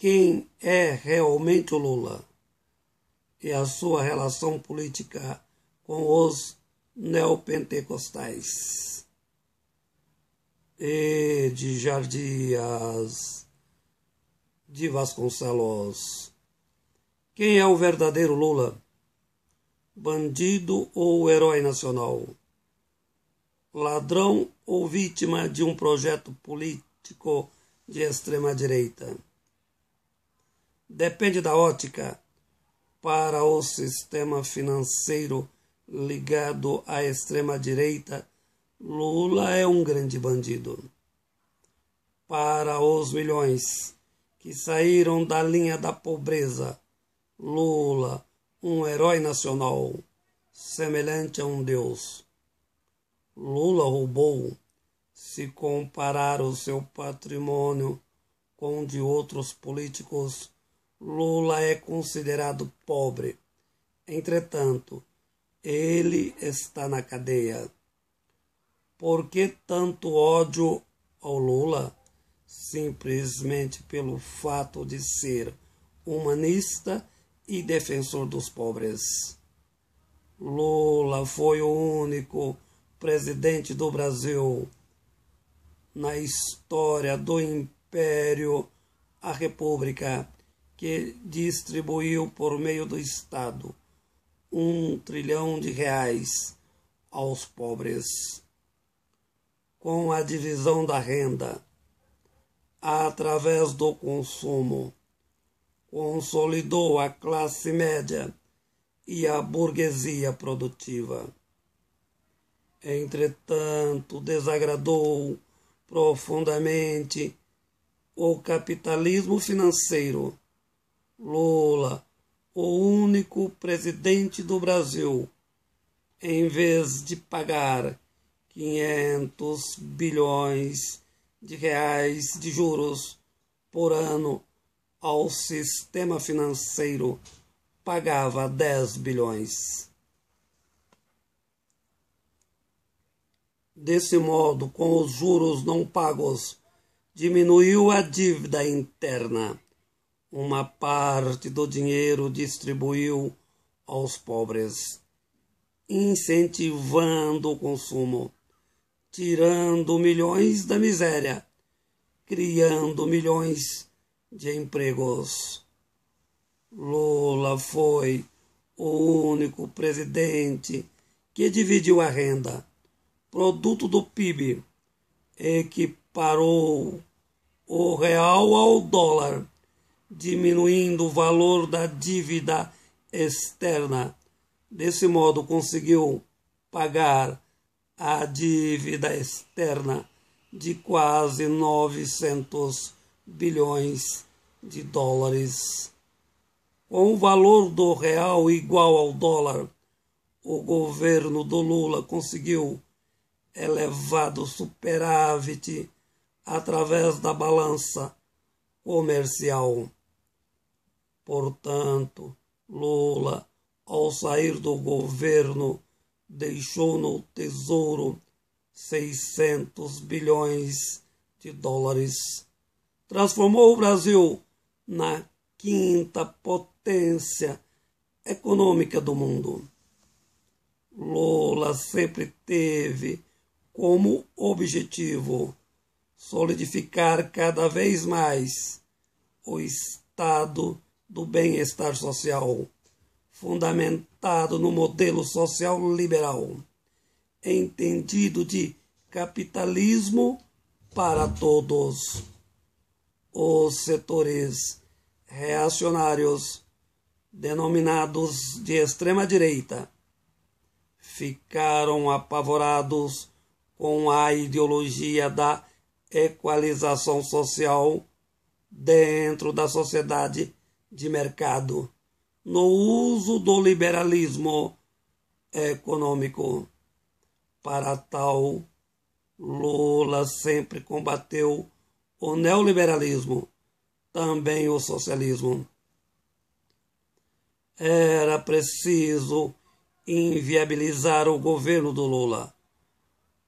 quem é realmente o Lula e a sua relação política com os neopentecostais. E de Jardias de Vasconcelos. Quem é o verdadeiro Lula? Bandido ou herói nacional? Ladrão ou vítima de um projeto político de extrema-direita? Depende da ótica. Para o sistema financeiro ligado à extrema-direita, Lula é um grande bandido. Para os milhões que saíram da linha da pobreza, Lula, um herói nacional, semelhante a um deus. Lula roubou, se comparar o seu patrimônio com o de outros políticos, Lula é considerado pobre. Entretanto, ele está na cadeia. Por que tanto ódio ao Lula? Simplesmente pelo fato de ser humanista e defensor dos pobres. Lula foi o único presidente do Brasil na história do Império, a República, que distribuiu por meio do Estado R$1 trilhão aos pobres. Com a divisão da renda, através do consumo, consolidou a classe média e a burguesia produtiva. Entretanto, desagradou profundamente o capitalismo financeiro. Lula, o único presidente do Brasil, em vez de pagar 500 bilhões de reais de juros por ano ao sistema financeiro, pagava 10 bilhões. Desse modo, com os juros não pagos, diminuiu a dívida interna. Uma parte do dinheiro distribuiu aos pobres, incentivando o consumo, tirando milhões da miséria, criando milhões de empregos. Lula foi o único presidente que dividiu a renda, produto do PIB, equiparou o real ao dólar, diminuindo o valor da dívida externa. Desse modo, conseguiu pagar a dívida externa de quase 900 bilhões de dólares. Com o valor do real igual ao dólar, o governo do Lula conseguiu elevado superávit através da balança comercial. Portanto, Lula, ao sair do governo, deixou no tesouro 600 bilhões de dólares. Transformou o Brasil na quinta potência econômica do mundo. Lula sempre teve como objetivo solidificar cada vez mais o estado do bem-estar social, fundamentado no modelo social liberal, entendido de capitalismo para todos. Os setores reacionários, denominados de extrema-direita, ficaram apavorados com a ideologia da equalização social dentro da sociedade de mercado, no uso do liberalismo econômico. Para tal, Lula sempre combateu o neoliberalismo, também o socialismo. Era preciso inviabilizar o governo do Lula.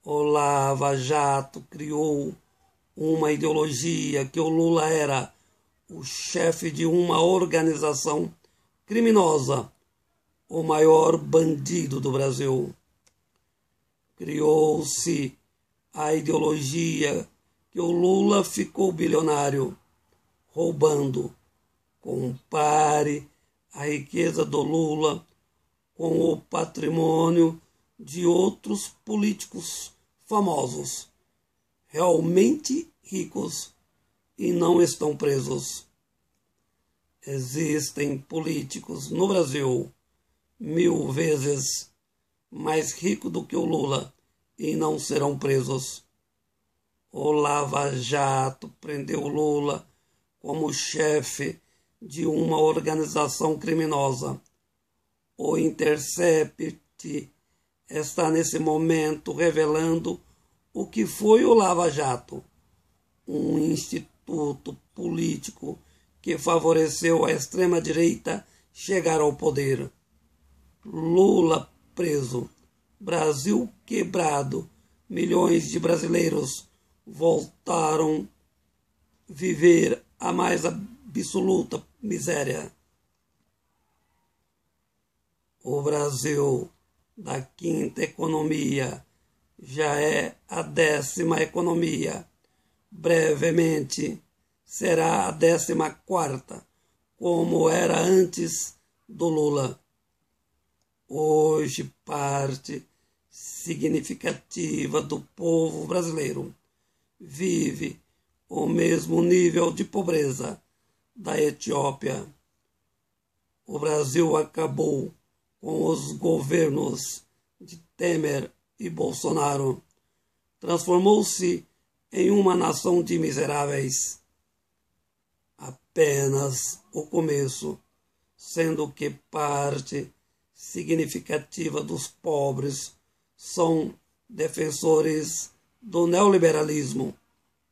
O Lava Jato criou uma ideologia que o Lula era o chefe de uma organização criminosa, o maior bandido do Brasil. Criou-se a ideologia que o Lula ficou bilionário, roubando. Compare a riqueza do Lula com o patrimônio de outros políticos famosos, realmente ricos e não estão presos. Existem políticos no Brasil 1000 vezes mais ricos do que o Lula e não serão presos. O Lava Jato prendeu o Lula como chefe de uma organização criminosa. O Intercept está nesse momento revelando o que foi o Lava Jato, um instituto político que favoreceu a extrema-direita chegar ao poder. Lula preso, Brasil quebrado, milhões de brasileiros voltaram a viver a mais absoluta miséria. O Brasil, da quinta economia, já é a 10ª economia. Brevemente será a 14ª, como era antes do Lula. Hoje, parte significativa do povo brasileiro vive o mesmo nível de pobreza da Etiópia. O Brasil acabou com os governos de Temer e Bolsonaro. Transformou-se em uma nação de miseráveis. Apenas o começo, sendo que parte significativa dos pobres são defensores do neoliberalismo,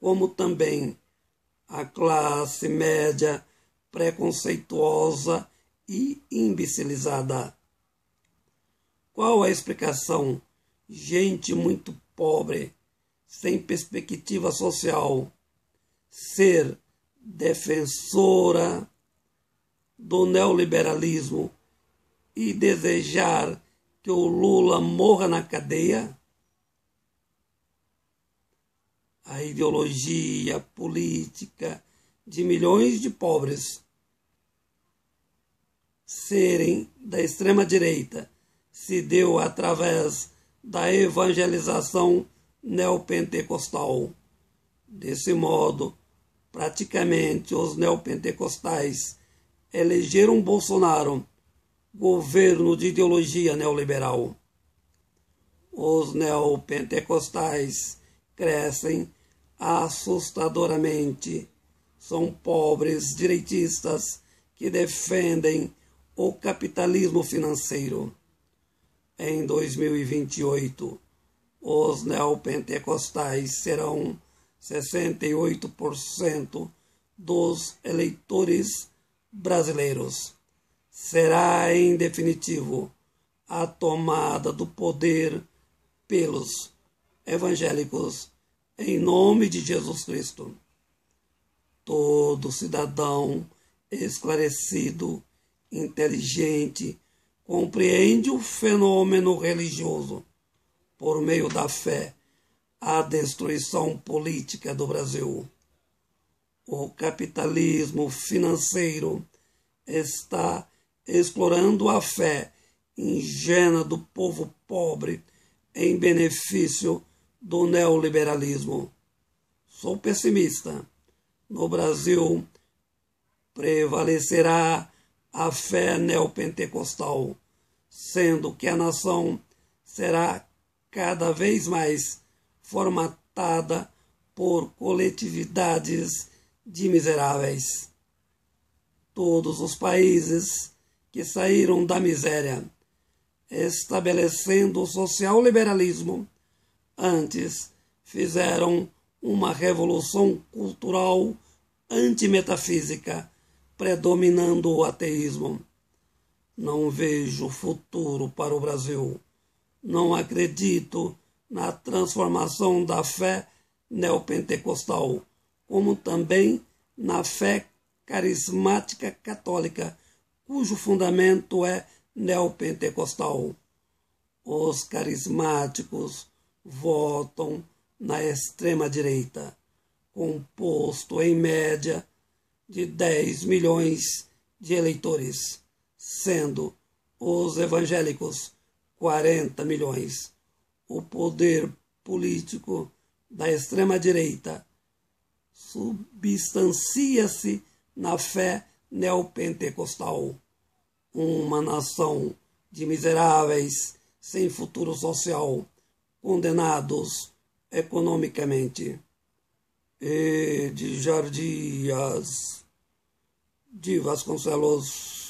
como também a classe média preconceituosa e imbecilizada. Qual a explicação? Gente muito pobre, sem perspectiva social, ser defensora do neoliberalismo e desejar que o Lula morra na cadeia? A ideologia política de milhões de pobres serem da extrema-direita se deu através da evangelização neopentecostal. Desse modo, praticamente os neopentecostais elegeram Bolsonaro, governo de ideologia neoliberal. Os neopentecostais crescem assustadoramente. São pobres direitistas que defendem o capitalismo financeiro. Em 2028, os neopentecostais serão 68% dos eleitores brasileiros. Será, em definitivo, a tomada do poder pelos evangélicos em nome de Jesus Cristo. Todo cidadão esclarecido, inteligente, compreende o fenômeno religioso, por meio da fé, a destruição política do Brasil. O capitalismo financeiro está explorando a fé ingênua do povo pobre em benefício do neoliberalismo. Sou pessimista. No Brasil prevalecerá a fé neopentecostal, sendo que a nação será cada vez mais formatada por coletividades de miseráveis. Todos os países que saíram da miséria, estabelecendo o social-liberalismo, antes fizeram uma revolução cultural antimetafísica, predominando o ateísmo. Não vejo futuro para o Brasil. Não acredito na transformação da fé neopentecostal, como também na fé carismática católica, cujo fundamento é neopentecostal. Os carismáticos votam na extrema-direita, composto em média de 10 milhões de eleitores, sendo os evangélicos 40 milhões. O poder político da extrema-direita substancia-se na fé neopentecostal. Uma nação de miseráveis, sem futuro social, condenados economicamente. E de Jardim de Vasconcelos.